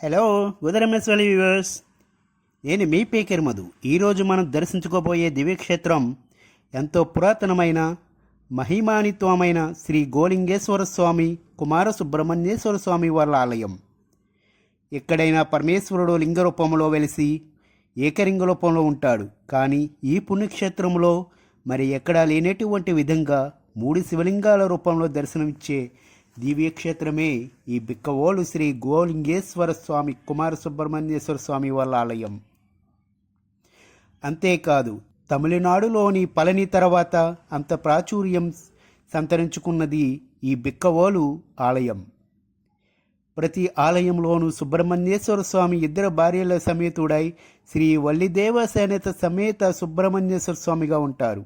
Hello ఉదరమేశ్వరి viewers, నేను మీ pecker Madhu. ఈరోజు మనం దర్శించుకోబోయే దివ్యక్షేత్రం ఎంతో పురాతనమైన మహిమానిత్వమైన శ్రీ గోలింగేశ్వర స్వామి కుమార సుబ్రహ్మణ్యేశ్వర స్వామి వారి ఆలయం. ఎక్కడైనా పరమేశ్వరుడు లింగ రూపంలో వెలిసి ఏకలింగ రూపంలో ఉంటాడు. కానీ ఈ పుణ్యక్షేత్రంలో మరి ఎక్కడా లేనటువంటి విధంగా 3 శివలింగాల రూపంలో దర్శనమిచ్చే దివ్యక్షేత్రమే ఈ బిక్కవోలు శ్రీ గోలింగేశ్వర స్వామి కుమార సుబ్రహ్మణ్యేశ్వర స్వామి వాళ్ళ ఆలయం. అంతేకాదు, తమిళనాడులోని పళని తర్వాత అంత ప్రాచుర్యం సంతరించుకున్నది ఈ బిక్కవోలు ఆలయం. ప్రతి ఆలయంలోనూ సుబ్రహ్మణ్యేశ్వర స్వామి 2 భార్యల సమేతుడై శ్రీ వల్లిదేవసేనత సమేత సుబ్రహ్మణ్యేశ్వర స్వామిగా ఉంటారు.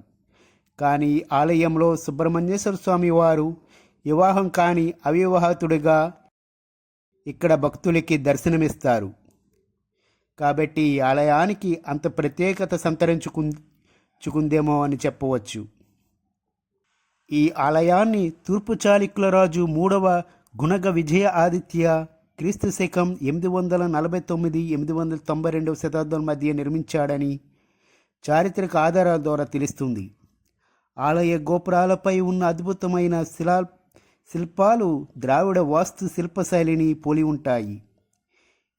కానీ ఆలయంలో సుబ్రహ్మణ్యేశ్వర స్వామి వారు వివాహం కాని అవివాహితుడిగా ఇక్కడ భక్తులకి దర్శనమిస్తారు. కాబట్టి ఈ ఆలయానికి అంత ప్రత్యేకత సంతరించుకుందేమో అని చెప్పవచ్చు. ఈ ఆలయాన్ని తూర్పు చాళుక్యుల రాజు 3వ గుణగ విజయ ఆదిత్య క్రీస్తు శకం 849-892 శతాబ్దం మధ్య నిర్మించాడని చారిత్రక ఆధారాల ద్వారా తెలుస్తుంది. ఆలయ గోపురాలపై ఉన్న అద్భుతమైన శిల్పాలు ద్రావిడ వాస్తు శిల్పశైలిని పోలి ఉంటాయి.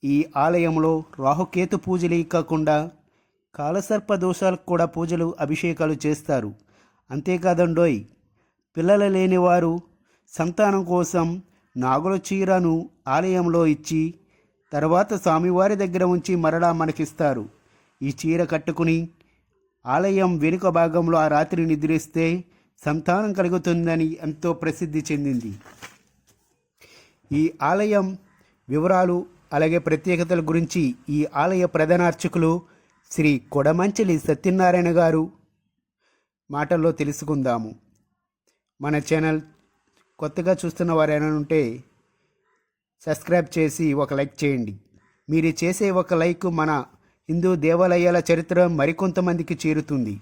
ఈ ఆలయంలో రాహుకేతు పూజలే కాకుండా కాలసర్ప దోషాలకు కూడా పూజలు అభిషేకాలు చేస్తారు. అంతేకాదండోయ్, పిల్లలు లేనివారు సంతానం కోసం నాగుల చీరను ఆలయంలో ఇచ్చి తర్వాత స్వామివారి దగ్గర ఉంచి మరలా మనకిస్తారు. ఈ చీర కట్టుకుని ఆలయం వెనుక భాగంలో ఆ రాత్రి నిద్రిస్తే సంతానం కలుగుతుందని ఎంతో ప్రసిద్ధి చెందింది. ఈ ఆలయం వివరాలు అలాగే ప్రత్యేకతల గురించి ఈ ఆలయ ప్రధాన అర్చకులు శ్రీ కొడమంచిలి సత్యనారాయణ గారు మాటల్లో తెలుసుకుందాము. మన ఛానల్ కొత్తగా చూస్తున్న వారైనా ఉంటే సబ్స్క్రైబ్ చేసి ఒక లైక్ చేయండి. మీరు చేసే ఒక లైక్ మన హిందూ దేవాలయాల చరిత్ర మరికొంతమందికి చేరుతుంది.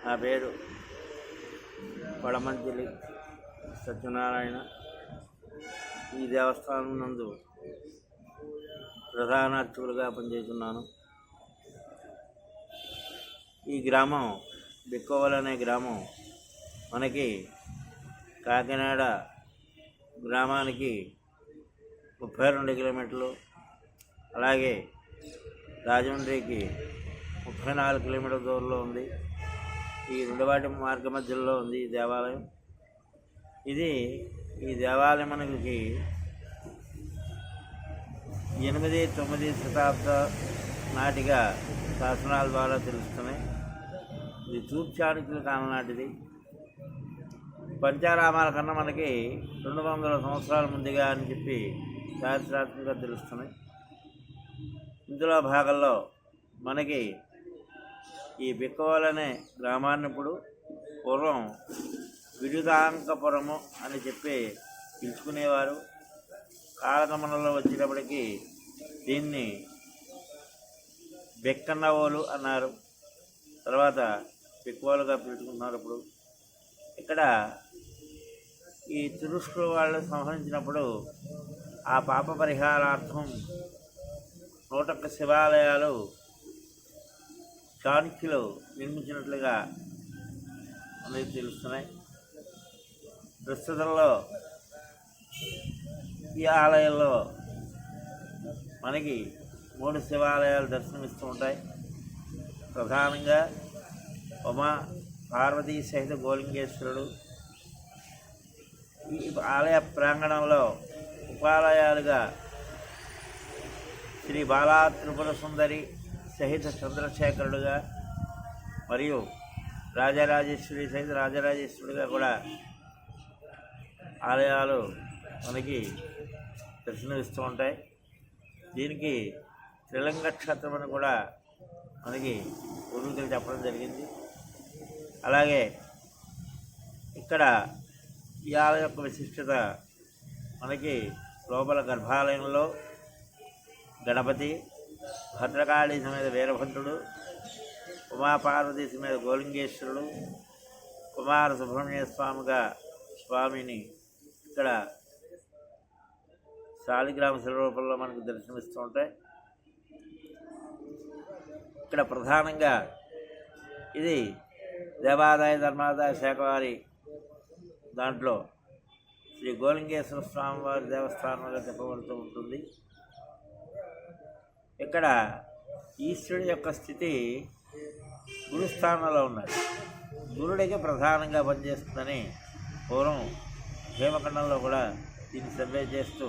నా పేరు పడమంచిలి సత్యనారాయణ. ఈ దేవస్థానం నందు ప్రధాన అర్చకులుగా పనిచేస్తున్నాను. ఈ గ్రామం బిక్కోవల్ అనే గ్రామం మనకి కాకినాడ గ్రామానికి 32 కిలోమీటర్లు, అలాగే రాజమండ్రికి 34 కిలోమీటర్ల దూరంలో ఉంది. ఈ రెండువాటి మార్గ మధ్యలో ఉంది ఈ దేవాలయం. ఈ దేవాలయం మనకి 8, 9 శతాబ్ద నాటిగా శాసనాల ద్వారా తెలుస్తున్నాయి. ఇది తూర్పు చాళుక్యుల కాలం నాటిది. పంచారామాల కన్నా మనకి 200 సంవత్సరాల ముందుగా అని చెప్పి చారిత్రాత్మకంగా తెలుస్తున్నాయి. ఇందులో భాగంలో మనకి ఈ బిక్కవోలు అనే గ్రామాన్ని ఇప్పుడు పూర్వం విరుదాంకపురము అని చెప్పి పిలుచుకునేవారు. కాలగమనంలో వచ్చేటప్పటికి దీన్ని బెక్కన్నవోలు అన్నారు. తర్వాత బిక్కవోలుగా పిలుచుకున్నారు. ఇప్పుడు ఇక్కడ ఈ తురుష్కుల వాళ్ళు సంహరించినప్పుడు ఆ పాప పరిహారార్థం 101 శివాలయాలు చాణక్యులు నిర్మించినట్లుగా మనకి తెలుస్తున్నాయి. ప్రస్తుతంలో ఈ ఆలయంలో మనకి 3 శివాలయాలు దర్శనమిస్తూ ఉంటాయి. ప్రధానంగా ఉమా పార్వతీ సహిత గోలింగేశ్వరుడు. ఈ ఆలయ ప్రాంగణంలో ఉపాలయాలుగా శ్రీ బాలా త్రిపుర సుందరి సహిత చంద్రశేఖరుడుగా మరియు రాజరాజేశ్వరి సహిత రాజరాజేశ్వరుడిగా కూడా ఆలయాలు మనకి దర్శనమిస్తూ ఉంటాయి. దీనికి త్రిలింగ క్షేత్రం అని కూడా మనకి పూర్వీకులు చెప్పడం జరిగింది. అలాగే ఇక్కడ ఈ ఆలయం యొక్క విశిష్టత మనకి లోపల గర్భాలయంలో గణపతి, భద్రకాళి సమేత వీరభద్రుడు, ఉమాపార్వతీ సమేత గోలింగేశ్వరుడు, కుమార సుబ్రహ్మణ్య స్వామిగా స్వామిని ఇక్కడ శాలిగ్రామ శిలరూపంలో మనకు దర్శనమిస్తూ ఉంటాయి. ఇక్కడ ప్రధానంగా ఇది దేవాదాయ ధర్మాదాయ శాఖ వారి దాంట్లో శ్రీ గోలింగేశ్వర స్వామి వారి దేవస్థానంగా చెప్పబడుతూ ఉంటుంది. ఇక్కడ ఈశ్వరుడి యొక్క స్థితి గురుస్థానంలో ఉన్నది. గురుడికి ప్రధానంగా పనిచేస్తుందని పూర్వం హేమఖండంలో కూడా దీన్ని సర్వే చేస్తూ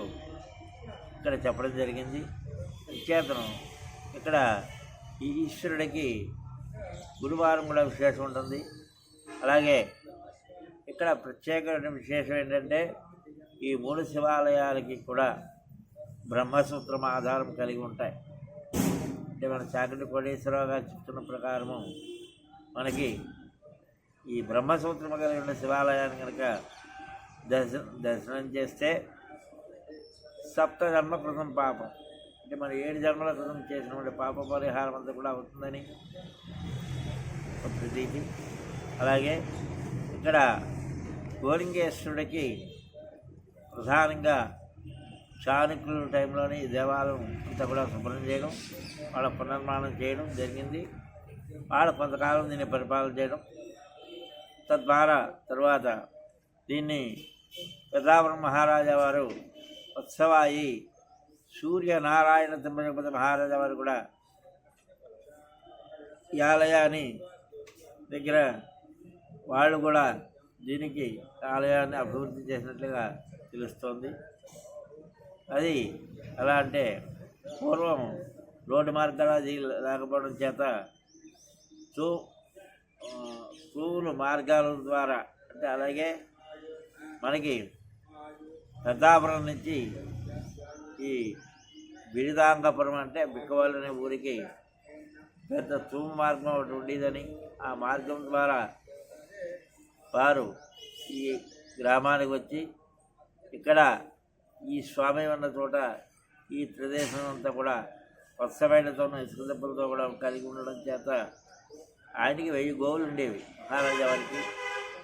ఇక్కడ చెప్పడం జరిగింది. విఖ్యాతనం ఇక్కడ ఈ ఈశ్వరుడికి గురువారం కూడా విశేషం ఉంటుంది. అలాగే ఇక్కడ ప్రత్యేకమైన విశేషం ఏంటంటే ఈ 3 శివాలయాలకి కూడా బ్రహ్మసూత్రం ఆధారం కలిగి ఉంటాయి. అంటే మన చాకటి కోటేశ్వరరావు గారు చెప్తున్న ప్రకారము మనకి ఈ బ్రహ్మసూత్రం కలిగి ఉన్న శివాలయాన్ని కనుక దర్శనం చేస్తే 7 జన్మ కృతం పాపం, అంటే మన 7 జన్మల కృతం చేసినటువంటి పాప పరిహారం అంతా కూడా అవుతుందని ప్రతీతి. అలాగే ఇక్కడ గోలింగేశ్వరుడికి ప్రధానంగా చాణక్యుల టైంలోనే ఈ దేవాలయం అంతా కూడా శుభ్రం చేయడం, వాళ్ళ పునర్నిర్మాణం చేయడం జరిగింది. వాళ్ళు కొంతకాలం దీన్ని పరిపాలన చేయడం, తద్వారా తర్వాత దీన్ని పెద్దాపురం మహారాజా వారు ఉత్సవాయి సూర్యనారాయణ తిమ్మపతి మహారాజా వారు కూడా ఈ ఆలయాన్ని దగ్గర వాళ్ళు కూడా దీనికి ఆలయాన్ని అభివృద్ధి చేసినట్లుగా తెలుస్తోంది. అది ఎలా అంటే పూర్వం రోడ్డు మార్గాలు అది లేకపోవడం చేత తూములు మార్గాల ద్వారా, అంటే అలాగే మనకి పెద్దాపురం నుంచి ఈ బిరుదాంగపురం అంటే బిక్కవోలు అనే ఊరికి పెద్ద తూము మార్గం ఒకటి ఉండేదని, ఆ మార్గం ద్వారా వారు ఈ గ్రామానికి వచ్చి ఇక్కడ ఈ స్వామి ఉన్న చోట ఈ ప్రదేశం అంతా కూడా వత్సమైనతోనూ ఇసుక దెబ్బలతో కూడా కలిగి ఉండడం చేత ఆయనకి 1000 గోవులు ఉండేవి మహారాజా వారికి.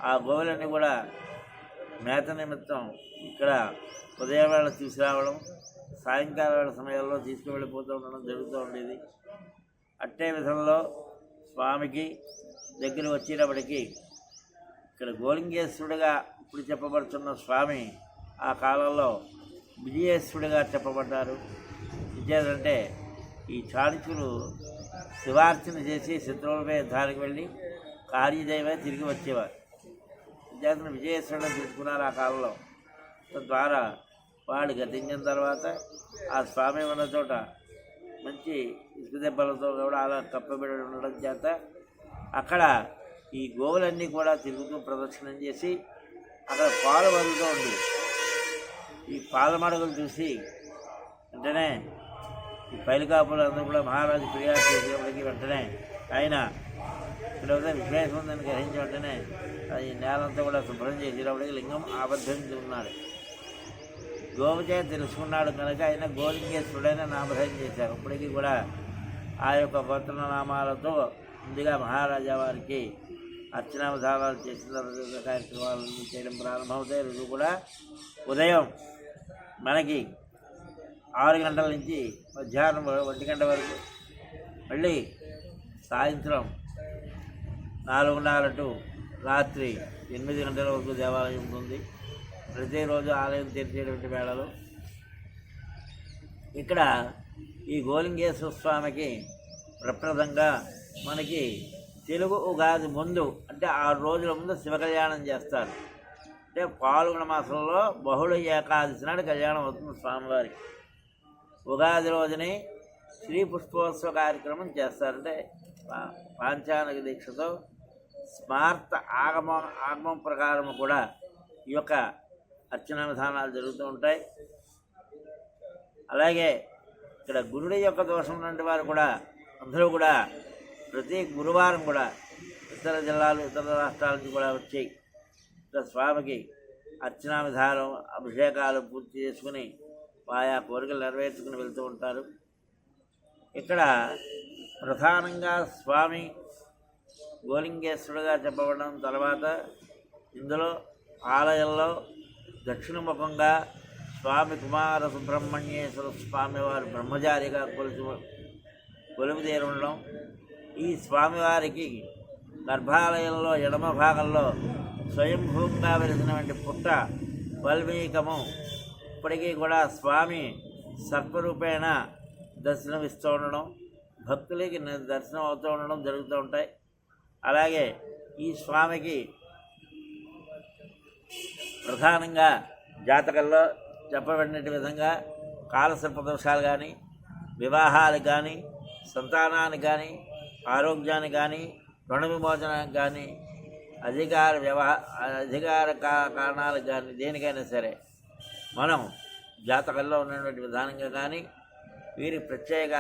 ఆ గోవులన్నీ కూడా మేత నిమిత్తం ఇక్కడ ఉదయం వేళ తీసుకురావడం, సాయంకాల వేళ సమయాల్లో తీసుకువెళ్ళిపోతూ ఉండడం జరుగుతూ ఉండేది. అట్టే విధంలో స్వామికి దగ్గర వచ్చేటప్పటికి ఇక్కడ గోలింగేశ్వరుడిగా ఇప్పుడు చెప్పబడుతున్న స్వామి ఆ కాలంలో విజయేశ్వరుడిగా చెప్పబడ్డారు. విజేదంటే ఈ చాణక్యులు శివార్చన చేసి శత్రువులపై యుద్ధానికి వెళ్ళి కార్యదైవే తిరిగి వచ్చేవారు. విద్యార్థులు విజయేశ్వరుడు తెలుసుకున్నారు ఆ కాలంలో. తద్వారా వాళ్ళు గతించిన తర్వాత ఆ స్వామి ఉన్న చోట మంచి ఇసుక దెబ్బలతో కూడా అలా కప్పబడి ఉండడం చేత అక్కడ ఈ గోవులన్నీ కూడా తిరుగుతూ ప్రదక్షిణం చేసి అక్కడ పాలు వదులుతూ ఉంది. ఈ పాల మడుగులు చూసి వెంటనే ఈ పైలికాపులు అందరూ కూడా మహారాజు ఫిర్యాదు చేసేప్పటికి వెంటనే ఆయన ఇక్కడ విశ్వేశం ఉందని గ్రహించి వెంటనే అది నేలంతా కూడా శుభ్రం చేసేటప్పటికి లింగం ఆబద్ధంగా ఉన్నాడు. గోవుచే తెలుసుకున్నాడు కనుక ఆయన గోలింగేశ్వరుడైన నామధేయం చేశారు. ఇప్పటికీ కూడా ఆ యొక్క గోత్ర నామాలతో ముందుగా మహారాజా వారికి అర్చనావధానాలు చేసిన కార్యక్రమాలు చేయడం ప్రారంభమవుతాయి. రోజు కూడా ఉదయం మనకి 6 గంటల నుంచి మధ్యాహ్నం 1 గంట వరకు, మళ్ళీ సాయంత్రం 4:30 టు రాత్రి 8 గంటల వరకు దేవాలయం ఉంటుంది. ప్రతిరోజు ఆలయం తెరిచేటువంటి వేళలు ఇక్కడ ఈ గోలింగేశ్వర స్వామికి ప్రప్రదంగా మనకి తెలుగు ఉగాది ముందు అంటే 6 రోజుల ముందు శివ కళ్యాణం చేస్తారు. అంటే పాల్గొన మాసంలో బహుళ ఏకాదశి నాడు కళ్యాణం అవుతుంది స్వామివారికి. ఉగాది రోజుని శ్రీ పుష్పోత్సవ కార్యక్రమం చేస్తారంటే పాంచానక దీక్షతో స్మార్త ఆగమం ప్రకారం కూడా ఈ యొక్క అర్చనా విధానాలు జరుగుతూ ఉంటాయి. అలాగే ఇక్కడ గురుడి యొక్క దోషం ఉన్నటువంటి వారు కూడా అందరూ కూడా ప్రతి గురువారం కూడా ఇతర జిల్లాలు ఇతర రాష్ట్రాల నుంచి కూడా వచ్చి ఇక్కడ స్వామికి అర్చనా విధానం అభిషేకాలు పూర్తి చేసుకుని ఆయా కోరికలు నెరవేర్చుకుని వెళ్తూ ఉంటారు. ఇక్కడ ప్రధానంగా స్వామి గోలింగేశ్వరుడుగా చెప్పబడడం తర్వాత ఇందులో ఆలయంలో దక్షిణముఖంగా స్వామి కుమార సుబ్రహ్మణ్యేశ్వర స్వామి వారు బ్రహ్మచారిగా కొలువుదేరి ఉండడం, ఈ స్వామివారికి గర్భాలయంలో ఎడమ భాగంలో స్వయంభూంగా వెలిసినటువంటి పుట్ట వల్మీకము ఇప్పటికీ కూడా స్వామి సర్పరూపేణ దర్శనమిస్తూ ఉండడం, భక్తులకి దర్శనం అవుతూ ఉండడం జరుగుతూ ఉంటాయి. అలాగే ఈ స్వామికి ప్రధానంగా జాతకంలో చెప్పబడిన విధంగా కాలసర్ప దోషాలు కానీ, వివాహాలకు కానీ, సంతానానికి కానీ, ఆరోగ్యానికి కానీ, రుణ విమోచనానికి కానీ, అధికార కారణాలకు కానీ, దేనికైనా సరే మనం జాతకంలో ఉన్నటువంటి విధానంగా కానీ వీరి ప్రత్యేక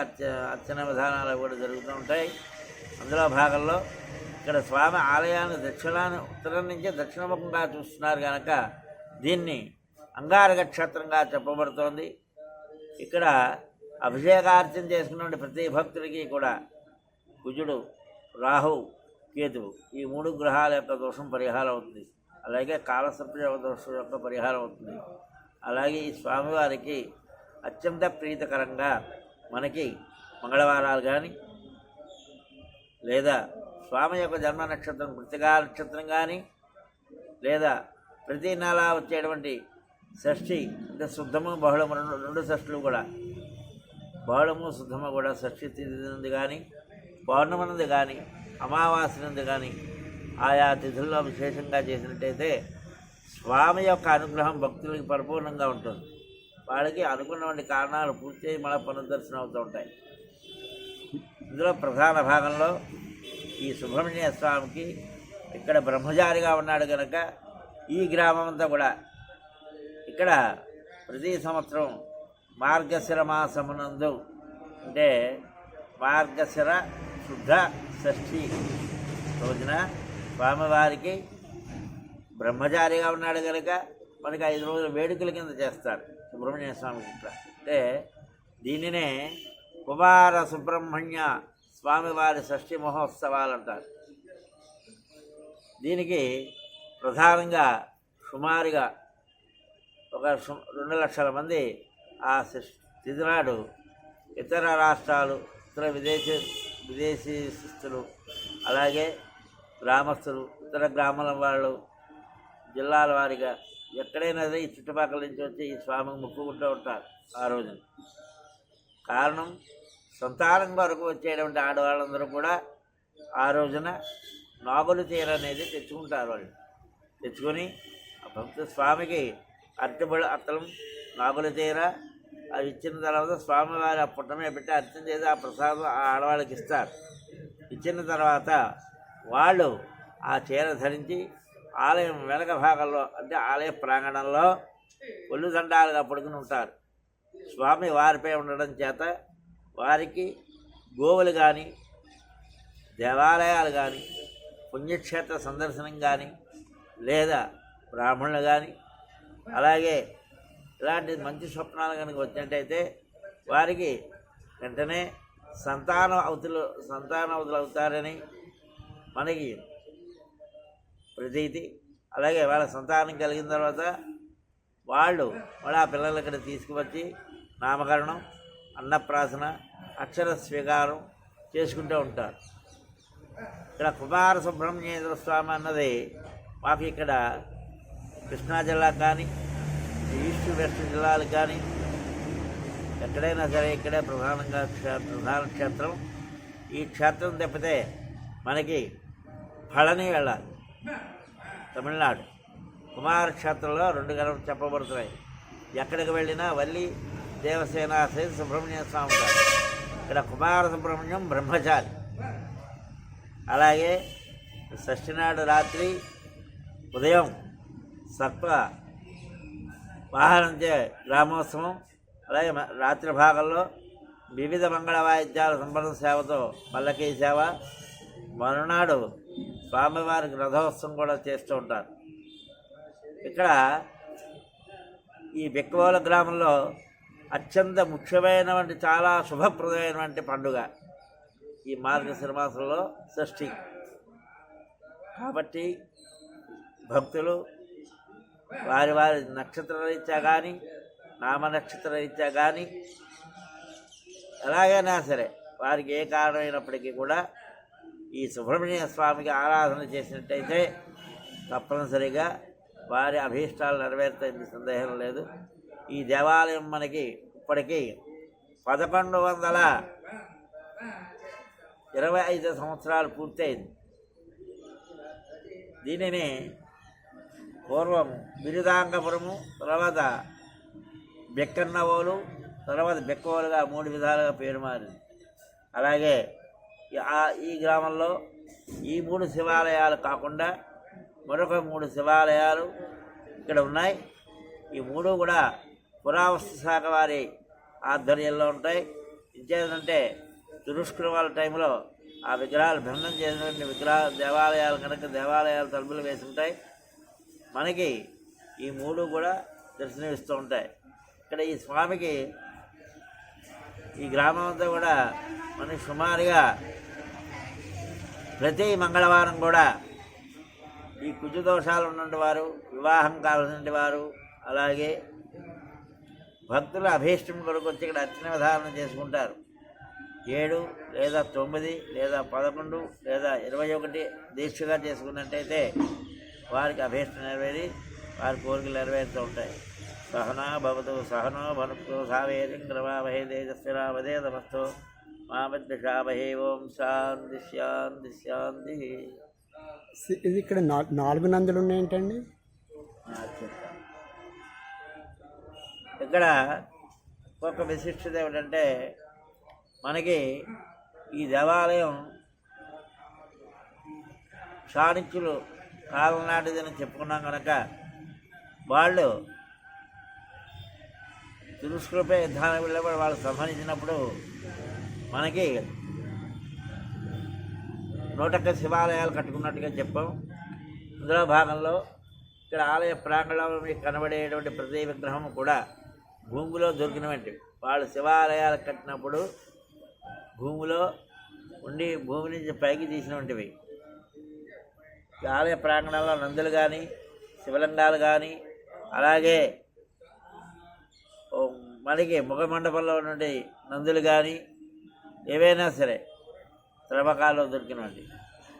అర్చన విధానాలు కూడా జరుగుతూ ఉంటాయి. అందులో భాగంలో ఇక్కడ స్వామి ఆలయాన్ని ఉత్తరం నుంచి దక్షిణముఖంగా చూస్తున్నారు కనుక దీన్ని అంగారక క్షేత్రంగా చెప్పబడుతోంది. ఇక్కడ అభిషేకార్చన చేసుకున్న ప్రతి భక్తుడికి కూడా కుజుడు, రాహు, కేతువు ఈ 3 గ్రహాల యొక్క దోషం పరిహారం అవుతుంది. అలాగే కాలసర్ప దోషం యొక్క పరిహారం అవుతుంది. అలాగే ఈ స్వామివారికి అత్యంత ప్రీతికరంగా మనకి మంగళవారాలు కానీ లేదా స్వామి యొక్క జన్మ నక్షత్రం కృతికా నక్షత్రం కానీ లేదా ప్రతి నెల వచ్చేటువంటి షష్ఠి అంటే శుద్ధము బహుళము 2 షష్ఠులు కూడా బహుళము శుద్ధము కూడా షష్ఠి తిథి నుండి కానీ పౌర్ణమి నుండి కానీ అమావాస్య నుండి కానీ ఆయా తిథుల్లో విశేషంగా చేసినట్టయితే స్వామి యొక్క అనుగ్రహం భక్తులకి పరిపూర్ణంగా ఉంటుంది. వాళ్ళకి అనుకున్నటువంటి కారణాలు పూర్తి మళ్ళీ పునర్దర్శనం అవుతూ ఉంటాయి. ఇందులో ప్రధాన భాగంలో ఈ సుబ్రహ్మణ్య స్వామికి ఇక్కడ బ్రహ్మచారిగా ఉన్నాడు కనుక ఈ గ్రామం అంతా కూడా ఇక్కడ ప్రతి సంవత్సరం మార్గశిర మాసమునందు అంటే మార్గశిర శుద్ధ షష్ఠి రోజున స్వామివారికి బ్రహ్మచారిగా ఉన్నాడు కనుక మనకి 5 రోజుల వేడుకల కింద చేస్తారు సుబ్రహ్మణ్య స్వామికి. ఇక్కడ అంటే దీనినే కుమార సుబ్రహ్మణ్య స్వామివారి షష్ఠి మహోత్సవాలు అంటారు. దీనికి ప్రధానంగా సుమారుగా ఒక 2 లక్షల మంది ఆ తిథి నాడు ఇతర రాష్ట్రాలు, ఇతర విదేశీ శిస్తులు, అలాగే గ్రామస్తులు, ఇతర గ్రామాల వాళ్ళు, జిల్లాల వారిగా ఎక్కడైనా ఈ చుట్టుపక్కల నుంచి వచ్చి ఈ స్వామికి మొక్కుకుంటూ ఉంటారు ఆ రోజున. కారణం, సంతానం వరకు వచ్చేటువంటి ఆడవాళ్ళందరూ కూడా ఆ రోజున నాగులు చీర అనేది తెచ్చుకుంటారు. వాళ్ళు తెచ్చుకొని ఆ భక్త స్వామికి అత్తలం నాగుల చీర అవి ఇచ్చిన తర్వాత స్వామివారి ఆ పుట్టమే పెట్టి అర్చన చేసి ఆ ప్రసాదం ఆ ఆడవాళ్ళకి ఇస్తారు. ఇచ్చిన తర్వాత వాళ్ళు ఆ చీర ధరించి ఆలయం వెనక భాగంలో, అంటే ఆలయ ప్రాంగణంలో ఒళ్ళు దండాలుగా పడుకుని ఉంటారు. స్వామి వారిపై ఉండడం చేత వారికి గోవులు కానీ, దేవాలయాలు కానీ, పుణ్యక్షేత్ర సందర్శనం కానీ, లేదా బ్రాహ్మణులు కానీ, అలాగే ఇలాంటి మంచి స్వప్నాలు కనుక వచ్చినట్టయితే వారికి వెంటనే సంతానవతులు అవుతారని మనకి ప్రతీతి. అలాగే వాళ్ళ సంతానం కలిగిన తర్వాత వాళ్ళు మళ్ళీ ఆ పిల్లలు ఇక్కడ తీసుకువచ్చి నామకరణం, అన్నప్రాసన, అక్షర స్వీకారం చేసుకుంటూ ఉంటారు. ఇక్కడ కుమార సుబ్రహ్మణ్యేశ్వర స్వామి అన్నది మాకు ఇక్కడ కృష్ణా జిల్లా కానీ, ఈస్ట్ వెస్ట్ జిల్లాలు కానీ ఎక్కడైనా సరే ఇక్కడే ప్రధాన క్షేత్రం. ఈ క్షేత్రం తప్పితే మనకి పళని వెళ్ళాలి, తమిళనాడు. కుమారక్షేత్రంలో 2 గణం చెప్పబడుతున్నాయి. ఎక్కడికి వెళ్ళినా వల్లి దేవసేన సుబ్రహ్మణ్య స్వామి ఉంటారు. ఇక్కడ కుమార సుబ్రహ్మణ్యం బ్రహ్మచారి. అలాగే షష్ఠి నాడు రాత్రి ఉదయం సర్ప వాహనంచే గ్రామోత్సవం, అలాగే రాత్రి భాగంలో వివిధ మంగళ వాయిద్యాల సంబరం సేవతో పల్లకీ సేవ, మరునాడు స్వామివారికి రథోత్సవం కూడా చేస్తూ ఉంటారు. ఇక్కడ ఈ బెక్కవోల గ్రామంలో అత్యంత ముఖ్యమైనటువంటి, చాలా శుభప్రదమైనటువంటి పండుగ ఈ మార్గశిర మాసంలో షష్ఠి. కాబట్టి భక్తులు వారి నక్షత్ర రీత్యా కానీ, నామ నక్షత్ర రీత్యా కానీ, ఎలాగైనా సరే వారికి ఏ కారణమైనప్పటికీ కూడా ఈ సుబ్రహ్మణ్య స్వామికి ఆరాధన చేసినట్టయితే తప్పనిసరిగా వారి అభీష్టాలు నెరవేరుతాయి, సందేహం లేదు. ఈ దేవాలయం మనకి ఇప్పటికీ 1125 సంవత్సరాలు పూర్తయింది. దీనిని పూర్వం బిరుదాంగపురము, తర్వాత బెక్కన్నవోలు, తర్వాత బెక్కవోలుగా 3 విధాలుగా పేరు మారింది. అలాగే ఈ గ్రామంలో ఈ 3 శివాలయాలు కాకుండా మరొక 3 శివాలయాలు ఇక్కడ ఉన్నాయి. ఈ 3 కూడా పురావస్తు శాఖ వారి ఆధ్వర్యంలో ఉంటాయి. ఇంకేంటంటే తురుష్కుల వాళ్ళ టైంలో ఆ విగ్రహాలు భగ్నం చేసినటువంటి దేవాలయాలు కనుక దేవాలయాలు తలుపులు వేసి ఉంటాయి. మనకి ఈ 3 కూడా దర్శనమిస్తూ ఉంటాయి. ఇక్కడ ఈ స్వామికి ఈ గ్రామం అంతా కూడా మనకి సుమారుగా ప్రతి మంగళవారం కూడా ఈ కుజు దోషాలు ఉన్నటువంటి వారు, వివాహం కావాల్సిన వారు, అలాగే భక్తుల అభీష్టం కొరకు వచ్చి ఇక్కడ అర్చన విధానం చేసుకుంటారు. 7 లేదా 9 లేదా 11 లేదా 21 దీక్షగా చేసుకున్నట్టయితే వారికి అభీష్టం నెరవేరి వారి కోరికలు నెరవేరుతూ ఉంటాయి. సహనా భవతు సహనో భనక్తు సావేరింద్రవావహే తేజస్విరావదే నమస్తు మామద్విషావహే. ఓం శాంతి శాంతి శాంతి. ఇది ఇక్కడ 4 నందులు ఉన్నాయేంటండి? ఇక్కడ ఒక విశిష్టత ఏమిటంటే మనకి ఈ దేవాలయం చాణక్యులు కాలం నాటిదని చెప్పుకున్నాం కనుక వాళ్ళు తురుష్కులపై యుద్ధానికి వెళ్ళినప్పుడు వాళ్ళు సంహరించినప్పుడు మనకి 101 శివాలయాలు కట్టుకున్నట్టుగా చెప్పాం. ఇందులో భాగంలో ఇక్కడ ఆలయ ప్రాంగణంలో మీకు కనబడేటువంటి ప్రతి విగ్రహం కూడా భూమిలో దొరికినవంటివి. వాళ్ళు శివాలయాలు కట్టినప్పుడు భూమిలో ఉండి భూమి నుంచి పైకి తీసినటువంటివి. ఈ ఆలయ ప్రాంగణంలో నందులు కానీ శివలింగాలు కానీ అలాగే మనకి ముఖ మండపంలో నుండి నందులు కానీ ఏవైనా సరే త్రవ్వకాల్లో దొరికినవండి.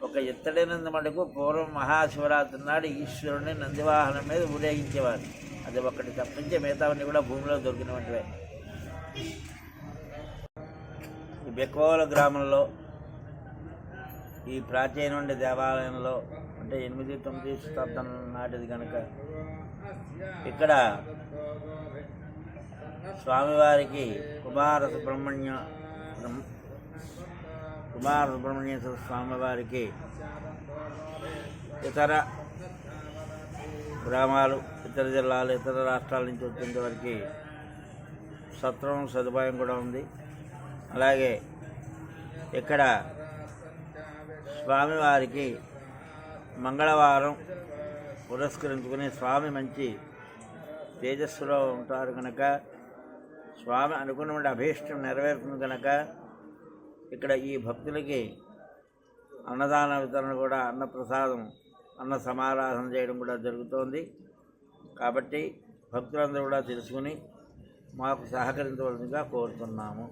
ఒక ఇత్తడి నంది మటుకు పూర్వం మహాశివరాత్రి నాడు ఈశ్వరుని నందివాహనం మీద ఊరేగించేవారు. అది ఒకటి తప్పించి మిగతావన్నీ కూడా భూమిలో దొరికినటువంటివే. ఈ బెక్కోల గ్రామంలో ఈ ప్రాచీన దేవాలయంలో అంటే 8-9 శతాబ్దం నాటిది కనుక ఇక్కడ స్వామివారికి కుమార సుబ్రహ్మణ్యేశ్వర స్వామివారికి ఇతర గ్రామాలు, ఇతర జిల్లాలు, ఇతర రాష్ట్రాల నుంచి వచ్చేంత వరకు సత్రం సదుపాయం కూడా ఉంది. అలాగే ఇక్కడ స్వామివారికి మంగళవారం పురస్కరించుకుని స్వామి మంచి తేజస్సులో ఉంటారు కనుక స్వామి అనుకున్నటువంటి అభీష్టం నెరవేరుతుంది కనుక ఇక్కడ ఈ భక్తులకి అన్నదాన వితరణ కూడా, అన్నప్రసాదం, అన్న సమారాధన చేయడం కూడా జరుగుతోంది. కాబట్టి భక్తులందరూ కూడా తెలుసుకుని మాకు సహకరించవలసిందిగా కోరుతున్నాము.